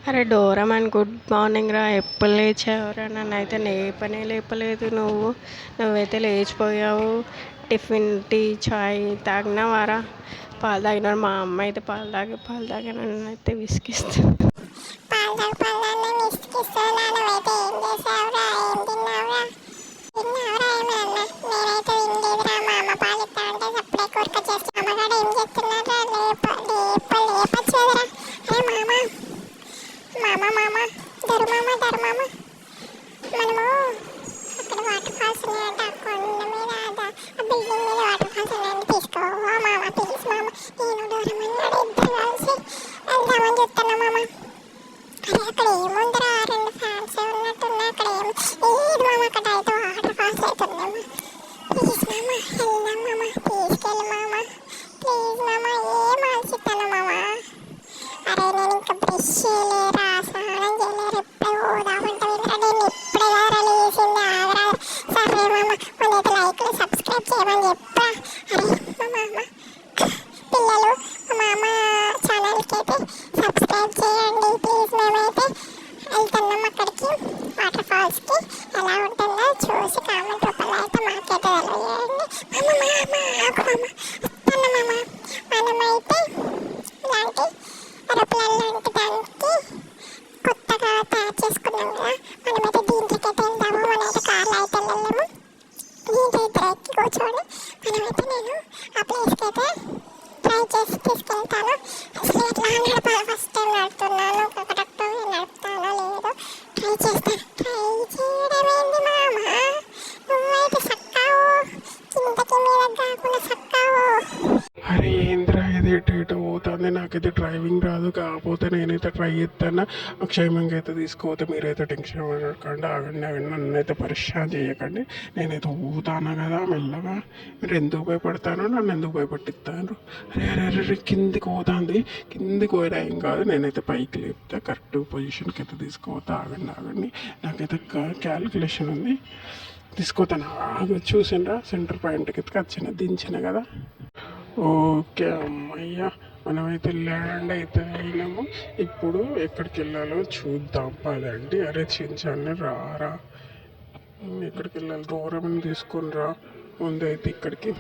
అరే Doraemon, good morning రా. ఎప్పుడు లేచావురా? నన్ను అయితే లేపనే లేపలేదు నువ్వు. నువ్వైతే లేచిపోయావు. టిఫిన్, టీ, చాయ్ తాగినావారా? పాలు తాగినారు. మా అమ్మ అయితే పాలు తాగి నన్ను అయితే విసిగిస్తుంది. పాలు పళ్ళని విసిగిస్తున్నా. నువ్వైతే ఏం చేసావురా? ఏం తిన్నావురా? తిన్నావురా ఏమన్నా? నేనైతే వినలేదురా. మా అమ్మ పాలు ఇస్తా అంటే సప్పుడే కోరిక చేస్తా. అమ్మగారు ఏం చేస్తున్నారా? లేపచ్చు కదరా. అరే మామ ధరు మామ మనము అక్కడ వాటర్ ఫాల్స్ ఉన్నాయంట. ఆ కొండ మీద ఆ బిల్డింగ్ మీద వాటర్ ఫాల్స్ ఉన్నాయంటే తీసుకోవా మామ? ప్లీజ్ మామ, నేను డోరమన్నాడు ఇద్దరు కలిసి వెళ్దామని చెప్తున్నా మామ. అరే అక్కడ ఏముందిరా? రెండు ఫ్యాన్స్ ఉన్నట్టున్నా. అక్కడ ఏది మామ? అక్కడ అయితే వాటర్ ఫాల్స్ అయితే ఉందేమో. ప్లీజ్ మామ వెళ్దాం మామ, తీసుకెళ్ళి మామ. ప్లీజ్ మామ, ఏం ఆలోచిస్తాను మామ. అరే నేను ఇంకా బ్రష్ చేయలేరా, స్నానం చేయలేరు, ఎప్పుడు పోదామంటే వెళ్ళరా? నేను ఇప్పుడే కదా లేచింది, ఆగరా. సరే మామ, మనైతే లైక్లు సబ్స్క్రైబ్ చేయమని చెప్పా. అరే మా మామ పిల్లలు, మా మామ ఛానల్కి అయితే సబ్స్క్రైబ్ చేయండి ప్లీజ్. మేమైతే వెళ్తున్నాం అక్కడికి, వాటర్ ఫాల్స్కి. ఎలా ఉంటుందో చూసి కామెంట్ రూపంలో అయితే మాకైతే తెలియజేయండి. వస్తున్నా మామ. మనమైతే ఇలాంటి ఏరోప్లేన్ లాంటి దానికి కొత్తగా తయారు చేసుకున్నాం కదా. మనమైతే దీంట్లోకి అయితే వెళ్దాము. మనమైతే కార్లో అయితే వెళ్ళలేము. దీంట్లో ఇద్దరు ఎక్కి కూర్చొని మనమైతే నేను ఆ ప్లేస్కి అయితే ట్రై చేసి తీసుకెళ్తాను. అసలు ఎట్లా నడపాలి? ఫస్ట్ టైం నడుపుతున్నాను. కరెక్ట్ నడుపుతానో లేదో ట్రై చేస్తాను. ట్రై చేయడం ఏంది మామ? నువ్వైతే సక్కావు, కిందకి మీద కాకుండా సక్కావు. అరే ఏంద్రా ఇది ఎటు పోతుంది? నాకైతే డ్రైవింగ్ రాదు. కాకపోతే నేనైతే ట్రై చేస్తాను. క్షేమంగా అయితే తీసుకోపోతే మీరైతే టెన్షన్ పడకండి. ఆగండి నన్ను అయితే పరిశాన్ చేయకండి. నేనైతే ఊతాను కదా మెల్లగా. మీరు ఎందుకు భయపడతానో, నన్ను ఎందుకు భయపట్టిస్తాను? అరే అరే అరే కిందికి పోతుంది. కిందికి పోయినా ఏం కాదు. నేనైతే పైకి లేపుతా, కరెక్ట్ పొజిషన్కి అయితే తీసుకోపోతా. ఆగండి. నాకైతే క్యాలిక్యులేషన్ ఉంది. తీసుకోతాను. చూసిండ్రా సెంటర్ పాయింట్కి ఎత్తుకొచ్చిన దించిన కదా. ఓకే అమ్మయ్య, మనమైతే ల్యాండ్ అయితే అయినాము. ఇప్పుడు ఎక్కడికి వెళ్ళాలో చూద్దాం పదండి. అరే చించాన్ని రారా, ఎక్కడికి వెళ్ళాలి? దూరం తీసుకుని రా. ముందైతే ఇక్కడికి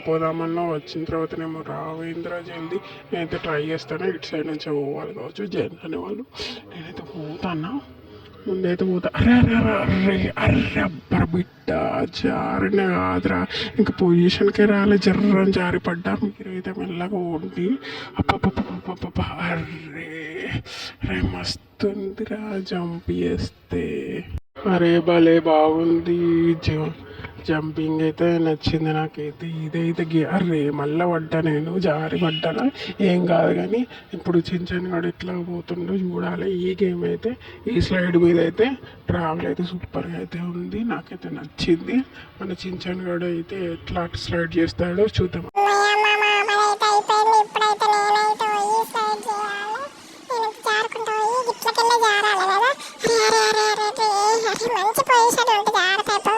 పోదామన్నా వచ్చిన తర్వాతనేమో రావేంద్ర జల్దీ. నేనైతే ట్రై చేస్తాను. ఇటు సైడ్ నుంచి పోవాలి కావచ్చు జన్ అనేవాళ్ళు. నేనైతే పోతానా, ముందైతే పోతా. అరే అరే అరే అరే అబ్బర బిడ్డ, జారిన కాదురా. ఇంకా పొజిషన్కే రాలే, జర్రని జారి పడ్డా. మీరైతే మెల్లగా ఉండి అప్ప అర్రే రే మస్తుందిరా జంప్ చేస్తే. అరే భలే బాగుంది. జంపింగ్ అయితే నచ్చింది నాకైతే. ఇదైతే అరే మళ్ళీ పడ్డా, నేను జారి పడ్డానా ఏం కాదు. కానీ ఇప్పుడు చించన్ గడు ఎట్లా పోతుండో చూడాలి. ఈ గేమ్ అయితే ఈ స్లైడ్ మీద అయితే ట్రావెల్ అయితే సూపర్గా అయితే ఉంది. నాకైతే నచ్చింది. మన చించన్ గడు అయితే ఎట్లా స్లైడ్ చేస్తాడో చూద్దాం. మంచి పొజిషన్ ఉంటుంది, జాగ్రత్త.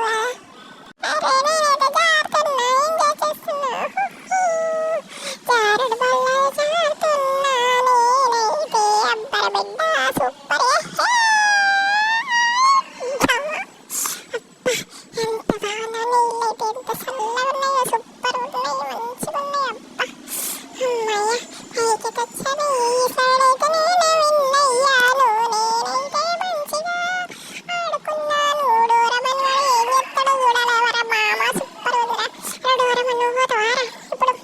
జారుడు బల్ల జారుతున్నా నేనైతే అబ్బర బిడ్డ సూపర్. ఎంత బాగున్నా నీళ్ళైతే, ఎంత చల్లగా ఉన్నాయో, సూపర్ ఉన్నాయి, మంచిగా ఉన్నాయి. అబ్బా అమ్మయ్య పైకి తెచ్చాను. ఈ సైడ్ అయితే నేను విన్నయ్యాను. నేనైతే మంచిగా ఆడుకున్నాను. డోరమన్ వాడు ఏం చెప్తాడో చూడాలి. ఎవరా మామ సూపర్ ఉందిరా. డోరమన్ నువ్వు పోతావారా? ఇప్పుడు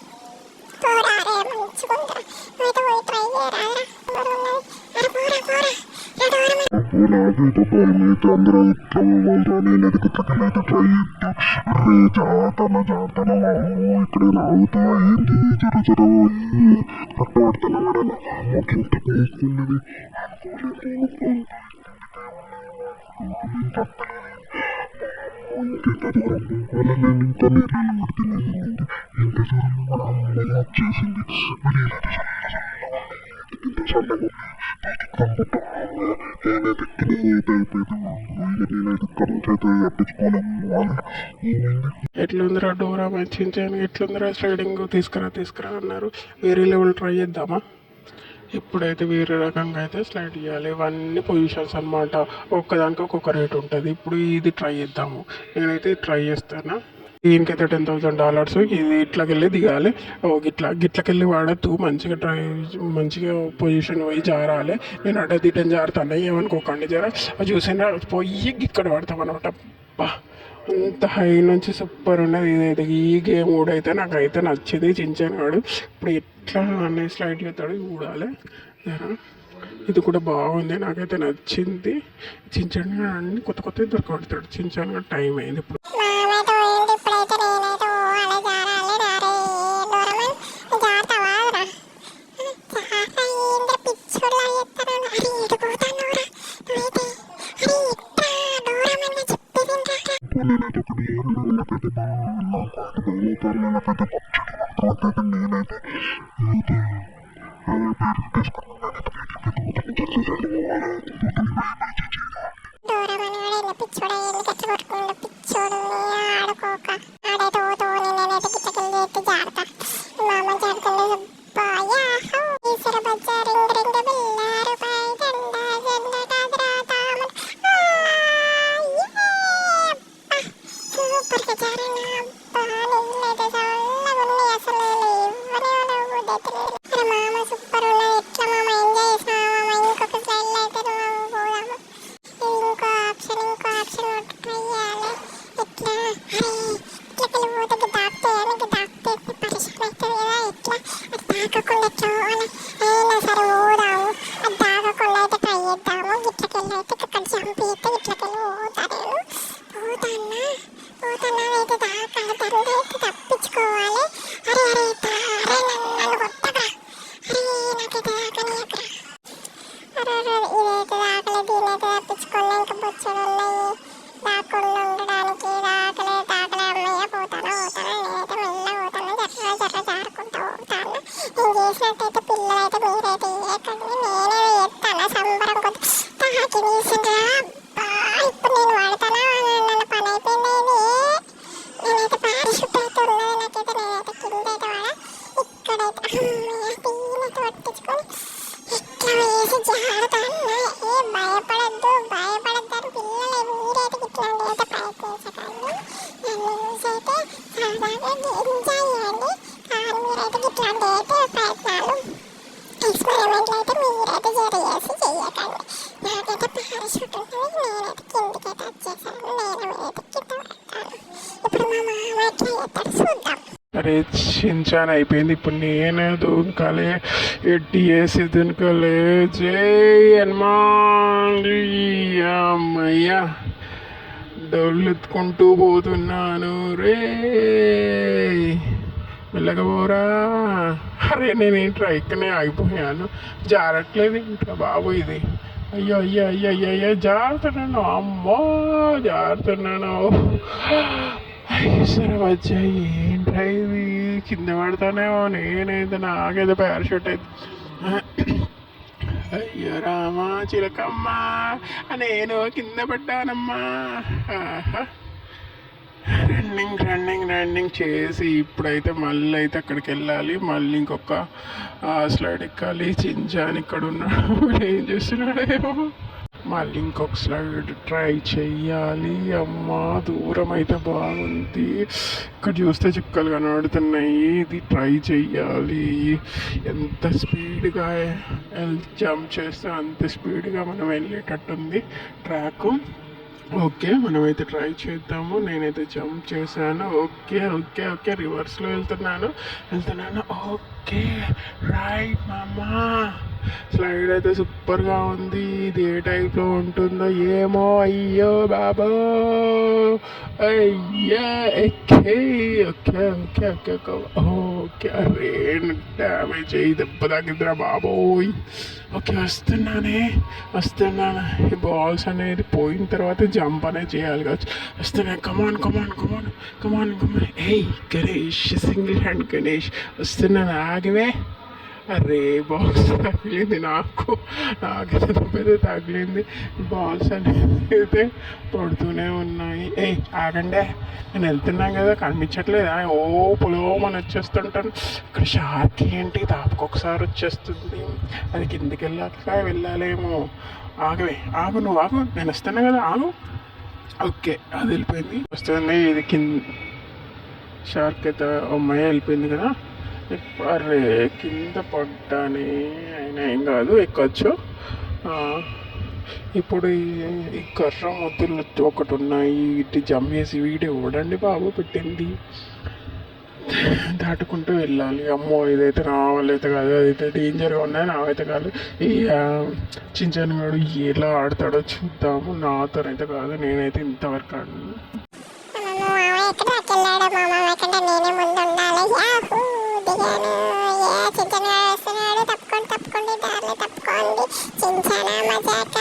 పోరారే మంచిగుందిరా. నువ్వైతే పోయి ట్రై చేయరా. అరే పోరా డోరమన్. నాకైతే పైనైతే అందరూ ఇట్లా పోవాలరా. నేను ఎదుగుతానైతే ట్రై చేస్తా. రే జాతన ఇక్కడ రావుతా ఏంటి? జర పడుతున్నా కూడా ఇంత పీకున్నది. ఇంకెంత దూరం పోవాలా? నేను ఇంకా నీళ్ళు పడుతున్నాను. ఎంత దూరం కూడా అమ్మాయి వచ్చేసింది. మరి ఇంత చల్లగా ఎట్లుందిరా డోరా మంచి ఎట్లుందిరా స్లైడింగ్? తీసుకురా అన్నారు. వేరే లెవెల్ ట్రై చేద్దామా? ఇప్పుడైతే వేరే రకంగా అయితే స్లైడ్ చేయాలి. ఇవన్నీ పొజిషన్స్ అనమాట. ఒక్కదానికి ఒక్కొక్క రేట్ ఉంటుంది. ఇప్పుడు ఇది ట్రై చేద్దాము. నేనైతే ట్రై చేస్తాను. దీనికైతే $10,000. ఇది ఇట్లకెళ్ళి దిగాలి. గిట్లకెళ్ళి వాడద్దు. మంచిగా మంచిగా పొజిషన్ పోయి జారాలి. నేను అడ్డ దిట్టని జారుతాను, ఏమనుకోకండి. జర అది చూసిన పోయి ఇక్కడ పడతాం అనమాట. అంత హై నుంచి సూపర్ ఉన్నది ఇదైతే. ఈ గేమ్ కూడా అయితే నాకైతే నచ్చింది. చించాను వాడు ఇప్పుడు ఎట్లా అన్నీ స్లైడ్ చేస్తాడు చూడాలి. ఇది కూడా బాగుంది, నాకైతే నచ్చింది. చించాను అన్ని కొత్త కొత్త దొరకబడతాడు. చించాను టైం అయింది ఇప్పుడు. మామైతే పోయింది, ఇప్పుడైతే నేనైతే పోవాలి, జారాలి. నారే డోరమన్ జారుతావా? ఏంద్ర పిచ్చోళ్ళ చెప్తాను. అరే ఎడిపోతానురా నువ్వైతే. అరే ఇట్లా డోరమన్ చెప్పేది నేనైతే ఒక నేనైతే డోరమన్ ఇలా పిచ్చోడ ఎందుకు ఎట్లా కొట్టుకుంటూ పిచ్చోడు ఆడుకోక ఆడైతే పోతూ నేనైతే గిట్టకెళ్ళి ఎత్తి జారుతా. మా అమ్మ జారుతుంది. ఈశ్వర బజ్జా రింగ్ రింగ్ బిల్లారు పై జెండా జెండా కాదురా తామన్. సూపర్గా జారినా. నీళ్ళైతే చల్లగా ఉన్నాయి. అసలు ఇవ్వనే బుద్ధి. అరే మామ సూపర్ ఉన్నది. ఎట్లా మామ ఎంజాయ్ చేసినా మామ? ఇంకొక స్లైడ్లో అయితే నువ్వు పోదాము. ఇంకో ఆప్షన్ ట్రై చేయాలి. ఎట్లా అరే ఇట్లకెళ్ళి పోతే దాక్తే పరిశ్రమ అవుతుంది కదా. ఎట్లా అది దాకకుండా ఎట్లా పోవాలి? అయినా సరే పోదాము. అది దాకకుండా అయితే ట్రై చేద్దాము. ఇట్లకెళ్ళి అయితే ఇక్కడ జంప్ చేస్తే ఇట్లకెళ్ళి పోతానా అయితే దాకాలి. దండ అయితే తప్పించుకోవాలి. అరే నన్ను కొట్టగా. అరే నాకైతే దాకని అక్కడ. అరే ఇదైతే దాకలే. దీనైతే తప్పించుకోలే. ఇంకా బొచ్చడు ఉన్నాయి దాక్కుండా ఉండడానికి. దాకలే అమ్మయ్య. పోతాను నేనైతే మెల్ల పోతాను. జర్ర జారుకుంటా పోతాను. నేను చేసినట్టయితే పిల్లలైతే మీరైతే చేయకండి. నేనే చేస్తాను సంబరం కొద్ది. తాకి తీసిండ్రా. ఇప్పుడు నేను వాడతానా? నన్ను పని అయిపోయింది. నేనైతే పారాషూట్ అయితే ఉన్నది నాకైతే. నేనైతే కింద అయితే వాడ. ఇక్కడైతే దీనైతే పట్టించుకొని ఇట్లా వేసి జారుతాను. భయపడద్దు అని పిల్లలే మీరైతే ఇట్లాంటి అయితే ప్రయత్నించకండి. నన్ను చూసైతే సరదాగా ఎంజాయ్ చేయండి. కానీ మీరైతే ఇట్లాంటి అయితే ప్రయత్నాలు ఎక్స్పెరిమెంట్లు అయితే మీరైతే చేసి చెయ్యకండి. నాకైతే పారాషూట్ ఉంటుంది. నేనైతే కిందికైతే వచ్చేసాను. నేనైతే కింద పడతాను. ఇప్పుడు మా మామ ఎట్లా చేస్తాడు చూద్దాం. అరే చించాన్ అయిపోయింది. ఇప్పుడు నేను దూకాలి. ఎట్టి వేసి దునకలే. జై హనుమాన్. అమ్మయ్యా డొల్లెత్తుకుంటూ పోతున్నాను రే. మెల్లగా పోరా. అరే నేనేంట్రా ఇక్కడనే ఆగిపోయాను. జారట్లేదు ఇంకా బాబు ఇది. అయ్యో జారుతున్నాను. అమ్మో జారుతున్నాను. సరే వచ్చా ఏంట్రా ఇది. కింద పడతానేమో. నేనైతే నాకైతే పారాషూట్ అయితే. అయ్యో రామా చిలకమ్మా నేను కింద పడ్డానమ్మా. రన్నింగ్ చేసి ఇప్పుడైతే మళ్ళీ అయితే అక్కడికి వెళ్ళాలి. మళ్ళీ ఇంకొక స్లైడ్ ఎక్కాలి. చించాన్ ఇక్కడ ఉన్నాడు, ఏం చేస్తున్నాడేమో. మళ్ళీ ఇంకొక స్లైడ్ ట్రై చెయ్యాలి. అమ్మా దూరం అయితే బాగుంది. ఇక్కడ చూస్తే చుక్కలు కనబడుతున్నాయి. ఇది ట్రై చెయ్యాలి. ఎంత స్పీడ్గా జంప్ చేస్తే అంత స్పీడ్గా మనం వెళ్ళేటట్టుంది ట్రాక్. ఓకే మనమైతే ట్రై చేద్దాము. నేనైతే జంప్ చేశాను. ఓకే రివర్స్లో వెళ్తున్నాను. ఓకే రైట్ మామా. స్లైడ్ అయితే సూపర్గా ఉంది. ఇది ఏ టైప్లో ఉంటుందో ఏమో. అయ్యో బాబో అయ్యా. ఓకే అరే డ్యామేజ్ అయ్యి దెబ్బ తాకిద్దిరా బాబోయ్. ఓకే వస్తున్నాను. ఈ బాల్స్ అనేది పోయిన తర్వాత జంప్ అనేది చేయాలి కావచ్చు. వస్తున్నాయి. కమాన్. ఏయ్ గణేష్, సింగిల్ హ్యాండ్ గణేష్ వస్తున్నాను. ఆగివే అరే బాల్స్ తగిలింది నాకైతే తప్పైతే తగిలింది. బాల్స్ అనేది అయితే పడుతూనే ఉన్నాయి. ఆగండి, నేను వెళ్తున్నాను కదా, కనిపించట్లేదా? పొలోమని వచ్చేస్తుంటాను. ఇక్కడ షార్క్ ఏంటి తాపకొకసారి వచ్చేస్తుంది, అది కిందికి వెళ్ళాలేమో. ఆగు నువ్వు ఆగు, నేను వస్తాను కదా, ఆగు. ఓకే, అది వెళ్ళిపోయింది, వస్తుంది. ఇది షార్క్ అయితే అమ్మాయి వెళ్ళిపోయింది కదా. అరే కింద పడ్డాని, అయినా ఏం కాదు, ఎక్కొచ్చు. ఇప్పుడు ఈ కర్ర మొత్తులు ఒకటి ఉన్నాయి, ఇటు జంప్ చేసి వీడియో చూడండి బాబు పెట్టింది. దాటుకుంటూ వెళ్ళాలి. అమ్మో ఇదైతే నా వల్ల అయితే కాదు, అదైతే డేంజర్గా ఉన్నాయి, నాకైతే కాదు. ఈ చించాను గాడు ఎలా ఆడతాడో చూద్దాము. నాతోనైతే కాదు, నేనైతే ఇంతవరకు ఆడను. నేనే ముందు ఉండాలి. దిగాను. చించను వస్తున్నాడు, తప్పుకోండి దారిలో తప్పుకోండి. చించానా మజాక,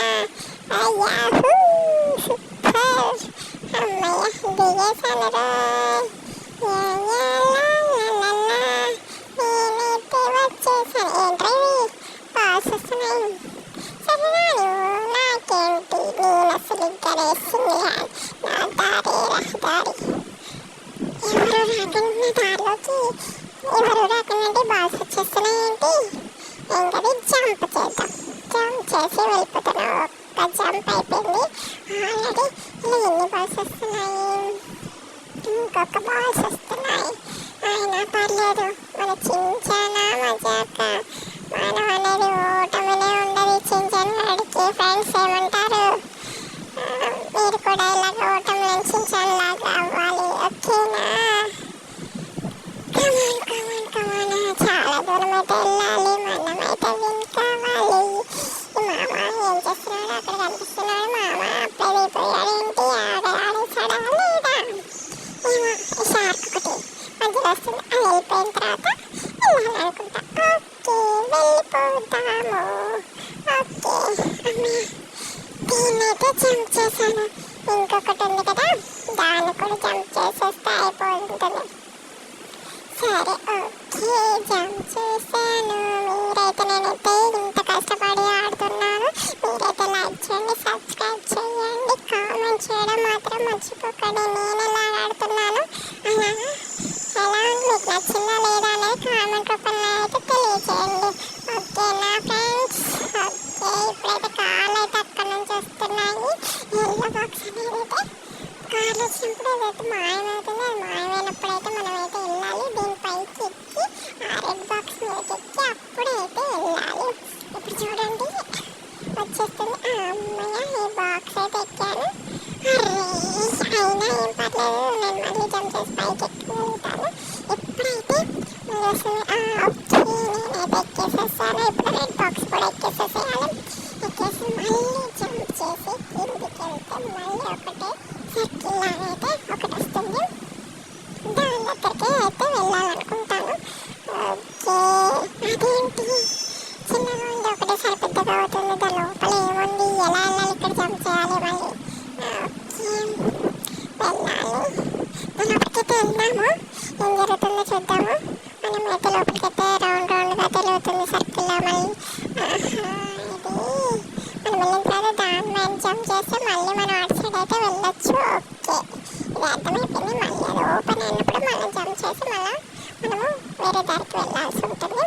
సూపర్ అమ్మయ్య దిగేశాను. నేనైతే వచ్చేసాను. ఏంట్రీ పాస్ వస్తున్నాయి. సరే నాకేంటి, నేను అసలు ఇక్కడ వేసింది నా దారి. ఎవరు రాకండి బాల్స్ వచ్చేస్తున్నాయేంటి? ఏంటది, జంప్ చేద్దాం. జంప్ చేసి వెళ్ళిపోతున్నాం. ఒక్క జంప్ అయిపోయింది ఆల్రెడీ. ఇలా ఎన్ని బాల్స్ వస్తున్నాయి? ఇంకొక బాల్స్ వస్తున్నాయి. అయినా పర్లేదు, మన చించానా మజాక. మనం అనేది ఓటమినే ఉండదు. చించాన్ వాడికి ఫ్రెండ్స్ ఏమంటారు, మీరు కూడా ఇలాగ ఓటమి చించాన్ లాగా అవ్వాలి, ఓకేనా? కమాన్, చాలా దూరం అయితే వెళ్ళాలి. మనమైతే విన్ కావాలి. మామ ఏం చేస్తున్నాడు, అక్కడ కనిపిస్తున్నాడు. మామ అప్పుడే వెళ్ళిపోయాడు ఏంటి, ఆడేసాడా లేదా? ఏమో, షార్క్ ఒకటి మధ్యలో వస్తుంది, అది వెళ్ళిపోయిన తర్వాత వెళ్ళాలనుకుంటా. ఓకే వెళ్ళిపోతాము. ఓకే దీన్నైతే జంప్ చేశాను. ఇంకొకటి ఉంది కదా, దాన్ని కూడా జంప్ చేసేస్తే అయిపోతుంది. సరే ఓకే, జంప్ చేశాను. నేనైతే ఇంత కష్టపడి ఆడుతున్నాను. మీరైతే లైక్ చేయండి, సబ్స్క్రైబ్ చేయండి, కామెంట్ చేయడం మాత్రం మర్చిపోకండి. నేను ఎలా ఆడుతున్నాను ఎలా మీకు నచ్చిందా లేదా అనేది కామెంట్ రూపంలో అయితే తెలియజేయండి. ఓకేనా ఫ్రెండ్స్? ఓకే, ఇప్పుడైతే కార్లు అయితే అక్కడ నుంచి వస్తున్నాయి. ఎల్లో బాక్స్ అనేది అయితే కార్లు వచ్చినప్పుడు ఏదైతే మాయమవుతుందో, అది మాయమైనప్పుడైతే మనమైతే వెళ్ళాలి. దీనిపైకి ఎక్కి ఆ రెడ్ బాక్స్ మీదకి ఎక్కి అప్పుడైతే వెళ్ళాలి. ఇప్పుడు చూడండి వచ్చేస్తుంది. అమ్మయ్య, ఈ బాక్స్ అయితే ఎక్కాను. అయినా ఏం పర్లేదు, నేను మళ్ళీ జంప్ చేసి పైకి ఎక్కుతాను. ఎప్పుడైతే వస్తుంది ఓకే, నేనైతే ఎక్కేసేస్తాను. ఇప్పుడు రెడ్ బాక్స్ కూడా ఎక్కేసేసేయాలి. ఎక్కేసి మళ్ళీ జంప్ చేసి కిందికి వెళ్తే మళ్ళీ ఒకటే సర్కిల్ లాగైతే ఒకటి వస్తుంది. దాని దగ్గరికి అయితే వెళ్ళాలనుకుంటాను. ఓకే, అదేంటి చిన్నగా ఉంది, ఒకటేసారి పెద్దగా అవుతుంది. దాని లోపల ఏముంది, ఎలా వెళ్ళాలి, ఇక్కడ జంప్ చేయాలి మళ్ళీ. ఓకే వెళ్ళాలి. మనం అప్పటికైతే వెళ్దాము, ఏం జరుగుతుందో చూద్దాము. మనం అయితే లోపలికైతే రౌండ్గా తిరుగుతుంది సర్కిల్లో. మళ్ళీ ఇది మనం వెళ్ళిన తర్వాత దాని మీద జంప్ చేస్తే మళ్ళీ మనం అటు సైడ్ అయితే వెళ్ళొచ్చు. ఓకే, ఇది అర్థమైపోయింది. మళ్ళీ అది ఓపెన్ అయినప్పుడు మళ్ళీ జంప్ చేసి మళ్ళీ మనము వేరే దారికి వెళ్ళాల్సి ఉంటుంది.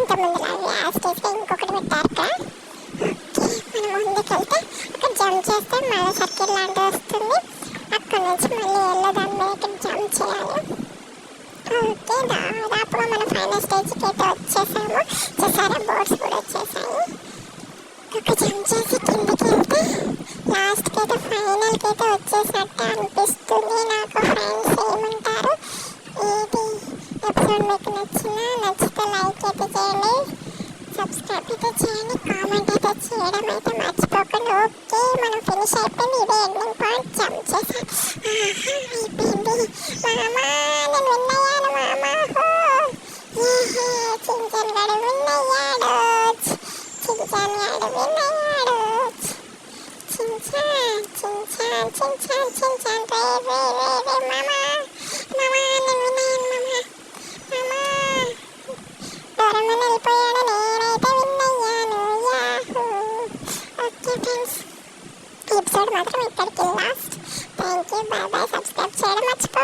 ఇంతకుముందు యాస్టేజ్గా ఇంకొకటి పెట్టారు కదా. ఓకే, మనం ముందుకెళ్తే అక్కడ జంప్ చేస్తే మళ్ళీ సర్కిల్ లాంటిది వస్తుంది. అక్కడ నుంచి మళ్ళీ వెళ్ళి దాని మీద జంప్ చేయాలి. ఓకే, దాదాపుగా మనం ఫైనల్ స్టేజ్కి అయితే వచ్చేసాము. చూసారా, బోర్డ్స్ కూడా వచ్చేసాయి. ఒక జంప్ చేసి కిందకి వెళ్తే లాస్ట్కి అయితే ఫైనల్కి అయితే వచ్చేసినట్టు అనిపిస్తుంది నాకు. ఫ్రెండ్స్ ఏమంటారు, ఇది ఎపిసోడ్ మీకు నచ్చితే లైక్ అయితే చేయండి, సబ్స్క్రైబ్ అయితే చేయండి, కామెంట్ అయితే చేయడం అయితే మర్చిపోకండి. ఓకే, మనం ఫినిష్ అయిపోయింది. ఇదే ఎండింగ్ పాయింట్. జంప్ చేసాం, అయిపోయింది. మామా నేను విన్ అయ్యాను. మామా చించన్ గడు విన్ అయ్యాడు. చించాన్ గడు విన్ అయ్యాడు. చించాన్ రే మామా నేను విన్ అయ్యాను. మామా డోరేమోన్ వెళ్ళిపోయాడు. Last. Thank you, bye bye. Subscribe చేయడం మర్చిపో.